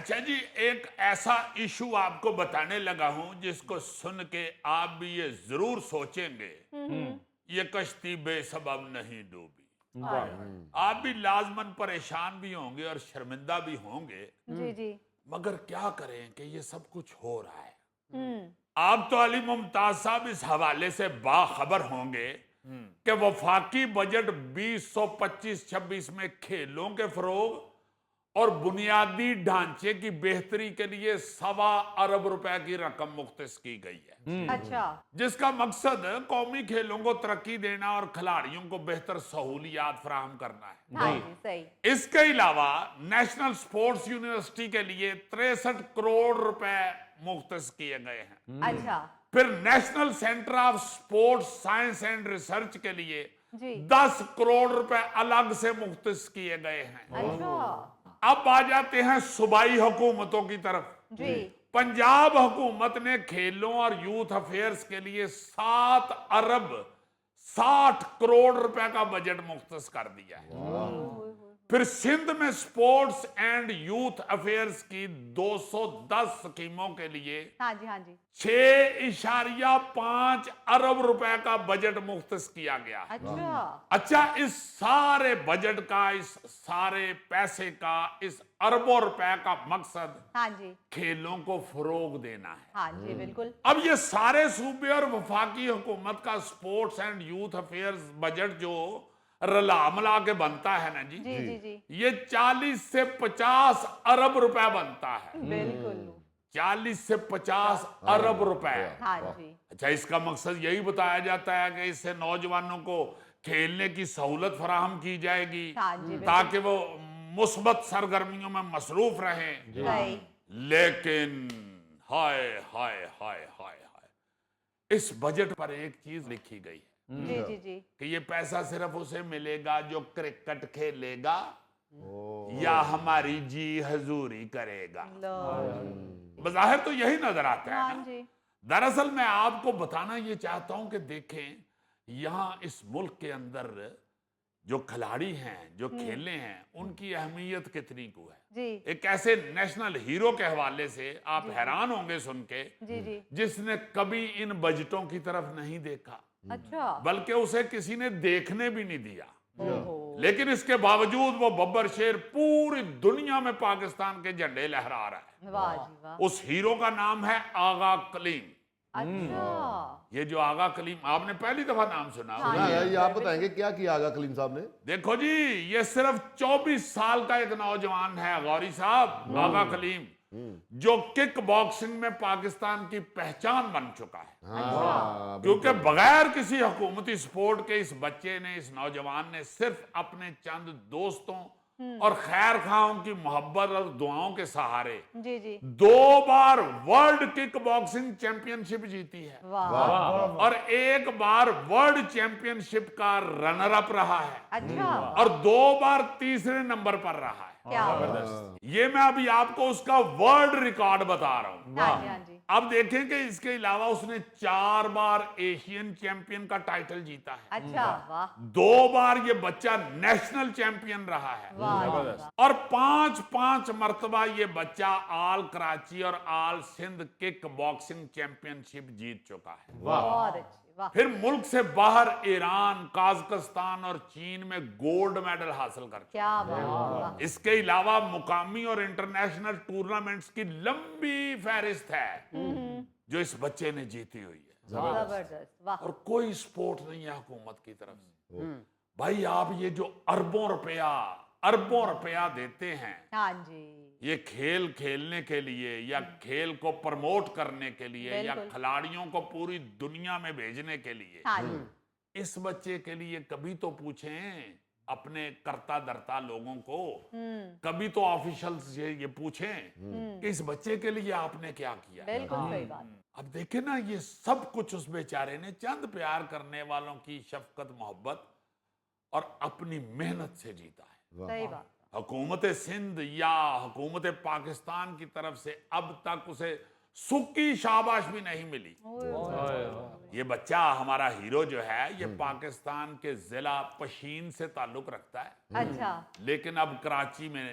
اچھا جی، ایک ایسا ایشو آپ کو بتانے لگا ہوں جس کو سن کے آپ بھی یہ ضرور سوچیں گے، یہ کشتی بے سبب نہیں ڈوبی۔ آپ بھی لازماً پریشان بھی ہوں گے اور شرمندہ بھی ہوں گے، جی جی مگر کیا کریں کہ یہ سب کچھ ہو رہا ہے۔ آپ تو علی ممتاز صاحب اس حوالے سے باخبر ہوں گے کہ وفاقی بجٹ 2025-26 میں کھیلوں کے فروغ اور بنیادی ڈھانچے کی بہتری کے لیے ₹1.25 ارب کی رقم مختص کی گئی ہے، اچھا جس کا مقصد قومی کھیلوں کو ترقی دینا اور کھلاڑیوں کو بہتر سہولیات فراہم کرنا ہے۔ ہاں جی صحیح اس کے علاوہ نیشنل سپورٹس یونیورسٹی کے لیے 63 کروڑ روپے مختص کیے گئے ہیں۔ اچھا پھر national centre of sports science and research کے لیے جی 10 کروڑ روپے الگ سے مختص کیے گئے ہیں۔ اچھا اب آ جاتے ہیں صوبائی حکومتوں کی طرف۔ جی پنجاب حکومت نے کھیلوں اور یوتھ افیئرز کے لیے 7 ارب 60 کروڑ روپے کا بجٹ مختص کر دیا ہے۔ پھر سندھ میں سپورٹس اینڈ یوتھ افیئرز کی 210 سکیموں کے لیے ہاں جی ہاں جی 6.5 ارب روپے کا بجٹ مختص کیا گیا ہے۔ اچھا، اس سارے بجٹ کا، اس سارے پیسے کا، اس اربوں روپے کا مقصد ہاں جی کھیلوں کو فروغ دینا ہے۔ ہاں جی بالکل اب یہ سارے صوبے اور وفاقی حکومت کا sports and youth affairs budget جو رلا ملا کے بنتا ہے نا جی، جی جی جی یہ 40 سے 50 ارب روپے بنتا ہے۔ بالکل 40 سے 50 ارب روپے۔ ہاں جی اچھا، اس کا مقصد یہی بتایا جاتا ہے کہ اس سے نوجوانوں کو کھیلنے کی سہولت فراہم کی جائے گی ہاں جی بالکل تاکہ وہ مثبت سرگرمیوں میں مصروف رہیں۔ صحیح لیکن ہائے ہائے ہائے ہائے ہائے، اس بجٹ پر ایک چیز لکھی گئی ہے جی جی جی کہ یہ پیسہ صرف اسے ملے گا جو کرکٹ کھیلے گا یا ہماری جی حضوری کرے گا۔ بظاہر تو یہی نظر آتا ہے ہاں نا۔ جی دراصل میں آپ کو بتانا یہ چاہتا ہوں کہ دیکھیں یہاں اس ملک کے اندر جو کھلاڑی ہیں، جو کھیلے ہیں، ان کی اہمیت کتنی کو ہے۔ جی ایک ایسے نیشنل ہیرو کے حوالے سے آپ حیران ہوں گے سن کے، جی جی جس نے کبھی ان بجٹوں کی طرف نہیں دیکھا، اچھا بلکہ اسے کسی نے دیکھنے بھی نہیں دیا، اوہو لیکن اس کے باوجود وہ ببر شیر پوری دنیا میں پاکستان کے جھنڈے لہرا رہا ہے۔ واہ جی واہ اس ہیرو کا نام ہے آغا کلیم۔ اچھا یہ جو آغا کلیم، آپ نے پہلی دفعہ نام سنا ہوگا۔ ہاں یہ آپ بتائیں گے کیا کیا آغا کلیم صاحب نے؟ دیکھو جی، یہ صرف 24 سال کا ایک نوجوان ہے غوری صاحب، آغا کلیم، جو کک باکسنگ میں پاکستان کی پہچان بن چکا ہے۔ کیونکہ بغیر کسی حکومتی سپورٹ کے اس بچے نے، اس نوجوان نے صرف اپنے چند دوستوں اور خیر خواہوں کی محبت اور دعاؤں کے سہارے جی جی 2 بار ورلڈ کک باکسنگ چیمپئن شپ جیتی ہے واہ اور 1 بار ورلڈ چیمپئن شپ کا رنر اپ رہا ہے اچھا اور 2 بار تیسرے نمبر پر رہا ہے۔ کیا یہ میں ابھی آپ کو اس کا ورلڈ ریکارڈ بتا رہا ہوں۔ ہاں جی ہاں جی اب دیکھیں کہ اس کے علاوہ اس نے 4 بار ایشین چیمپئن کا ٹائٹل جیتا ہے، اچھا واہ 2 بار یہ بچہ نیشنل چیمپئن رہا ہے، واہ اور 5 مرتبہ یہ بچہ آل کراچی اور آل سندھ کک باکسنگ چیمپئن شپ جیت چکا ہے۔ بہت اچھی واہ پھر ملک سے باہر ایران، قازقستان اور چین میں گولڈ میڈل حاصل کر چکا۔ کیا بات اس کے علاوہ مقامی اور انٹرنیشنل ٹورنامنٹس کی لمبی فہرست ہے جو اس بچے نے جیتی ہوئی ہے، زبردست واہ اور کوئی سپورٹ نہیں ہے حکومت کی طرف سے۔ بھائی آپ یہ جو اربوں روپیہ دیتے ہیں ہاں جی یہ کھیل کھیلنے کے لیے یا کھیل کو پروموٹ کرنے کے لیے یا بالکل کھلاڑیوں کو پوری دنیا میں بھیجنے کے لیے، ہاں جی اس بچے کے لیے کبھی تو پوچھیں اپنے کرتا درتا لوگوں کو، کبھی تو آفیشل سے یہ پوچھیں کہ اس بچے کے لیے آپ نے کیا کیا۔ بالکل صحیح بات اب دیکھیں نا، یہ سب کچھ اس بیچارے نے چند پیار کرنے والوں کی شفقت، محبت اور اپنی محنت سے جیتا ہے۔ صحیح بات حکومت سندھ یا حکومت پاکستان کی طرف سے اب تک اسے سکی شاباش بھی نہیں ملی۔ یہ بچہ ہمارا ہیرو جو ہے یہ پاکستان کے ضلع پشین سے تعلق رکھتا ہے، اچھا لیکن اب کراچی میں